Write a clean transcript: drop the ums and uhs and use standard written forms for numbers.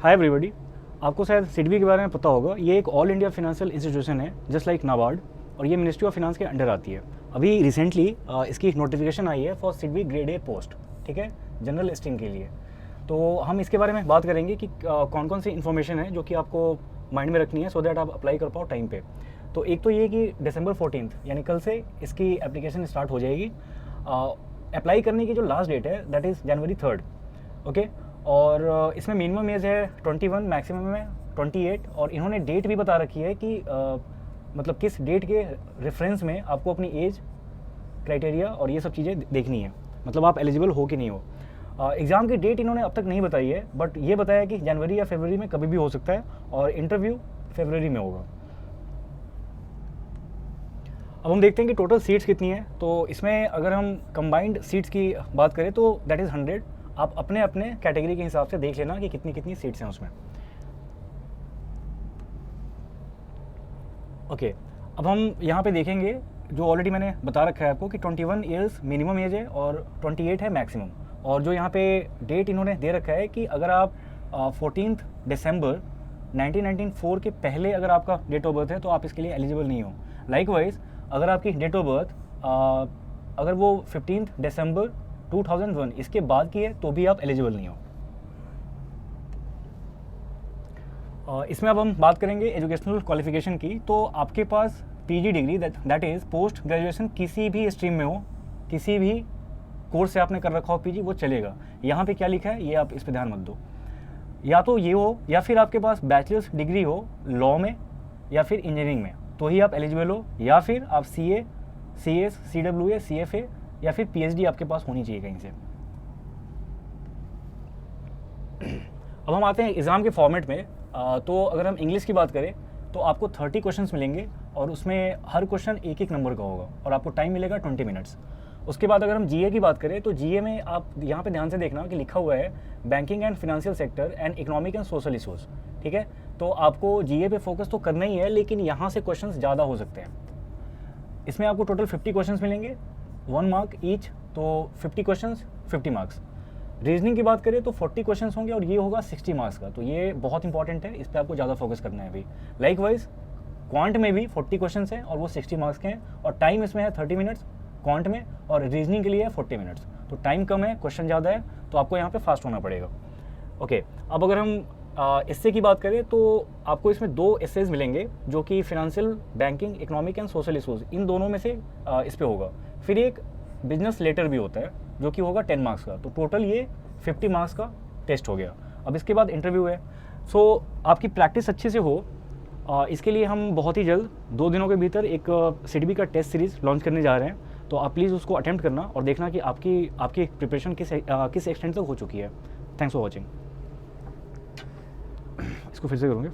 Hi everybody, आपको शायद सिडबी के बारे में पता होगा। ये एक ऑल इंडिया फाइनेंशियल इंस्टीट्यूशन है जस्ट लाइक नाबार्ड, और ये मिनिस्ट्री ऑफ फाइनेंस के अंडर आती है। अभी रिसेंटली इसकी नोटिफिकेशन आई है for SIDBI grade A post, ठीक है, जनरल लिस्टिंग के लिए। तो हम इसके बारे में बात करेंगे कि कौन कौन सी इन्फॉर्मेशन है जो कि आपको माइंड में रखनी है सो दैट आप अप्लाई कर पाओ टाइम पे। तो एक तो ये कि December 14 यानी कल से इसकी एप्लीकेशन स्टार्ट हो जाएगी। अप्लाई करने की जो लास्ट डेट है that is January 3rd, okay. और इसमें मिनिमम एज है 21, मैक्सिमम है 28, और इन्होंने डेट भी बता रखी है कि मतलब किस डेट के रेफरेंस में आपको अपनी एज क्राइटेरिया और ये सब चीज़ें देखनी है, मतलब आप एलिजिबल हो कि नहीं हो। एग्ज़ाम की डेट इन्होंने अब तक नहीं बताई है, बट ये बताया कि जनवरी या फरवरी में कभी भी हो सकता है, और इंटरव्यू फरवरी में होगा। अब हम देखते हैं कि टोटल सीट्स कितनी है। तो इसमें अगर हम कंबाइंड सीट्स की बात करें तो दैट इज़ 100। आप अपने अपने कैटेगरी के हिसाब से देख लेना कि कितनी कितनी सीट्स हैं उसमें, ओके। अब हम यहाँ पे देखेंगे जो ऑलरेडी मैंने बता रखा है आपको कि 21 ईयर्स मिनिमम एज है और 28 है मैक्सिमम। और जो यहाँ पे डेट इन्होंने दे रखा है कि अगर आप 14 दिसंबर 1994 के पहले अगर आपका डेट ऑफ बर्थ है तो आप इसके लिए एलिजिबल नहीं हो। लाइकवाइज अगर आपकी डेट ऑफ बर्थ अगर वो 15 दिसंबर 2001 इसके बाद की है तो भी आप एलिजिबल नहीं हो। इसमें अब हम बात करेंगे एजुकेशनल क्वालिफिकेशन की। तो आपके पास PG degree that is post graduation किसी भी स्ट्रीम में हो, किसी भी कोर्स से आपने कर रखा हो पीजी, वो चलेगा। यहाँ पे क्या लिखा है ये आप इस पर ध्यान मत दो। या तो ये हो या फिर आपके पास बैचलर्स डिग्री हो लॉ में या फिर इंजीनियरिंग में, तो ही आप एलिजिबल हो। या फिर आप CA, CS, CWA, CFA या फिर PhD आपके पास होनी चाहिए कहीं से। अब हम आते हैं एग्ज़ाम के फॉर्मेट में। तो अगर हम इंग्लिश की बात करें तो आपको 30 क्वेश्चंस मिलेंगे, और उसमें हर क्वेश्चन एक एक नंबर का होगा, और आपको टाइम मिलेगा 20 मिनट्स। उसके बाद अगर हम GA की बात करें तो GA में आप यहाँ पे ध्यान से देखना कि लिखा हुआ है banking and financial sector and economic and social issues, ठीक है। तो आपको GA पे फोकस तो करना ही है, लेकिन यहाँ से क्वेश्चंस ज़्यादा हो सकते हैं। इसमें आपको टोटल 50 क्वेश्चंस मिलेंगे, 1 मार्क ईच, तो 50 क्वेश्चंस 50 मार्क्स। रीजनिंग की बात करें तो 40 क्वेश्चंस होंगे और ये होगा 60 मार्क्स का, तो ये बहुत इंपॉर्टेंट है, इस पर आपको ज़्यादा फोकस करना है अभी। लाइकवाइज क्वांट में भी 40 क्वेश्चंस हैं और वो 60 मार्क्स के हैं, और टाइम इसमें है 30 मिनट्स क्वांट में, और रीजनिंग के लिए है 40 मिनट्स। तो टाइम कम है, क्वेश्चन ज़्यादा है, तो आपको यहाँ पे फास्ट होना पड़ेगा, ओके। अब अगर हम एस्से की बात करें तो आपको इसमें 2 एस्सेज मिलेंगे जो कि financial, banking, economic and social issues, इन दोनों में से इस पे होगा। फिर एक बिजनेस लेटर भी होता है जो कि होगा 10 मार्क्स का, तो टोटल ये 50 मार्क्स का टेस्ट हो गया। अब इसके बाद इंटरव्यू है। सो आपकी प्रैक्टिस अच्छे से हो, इसके लिए हम बहुत ही जल्द 2 दिनों के भीतर एक सिडबी का टेस्ट सीरीज़ लॉन्च करने जा रहे हैं। तो आप प्लीज़ उसको अटेम्प्ट करना और देखना कि आपकी प्रिपरेशन किस एक्सटेंट तक हो चुकी है। Thanks for watching. इसको फिर से करूँगे।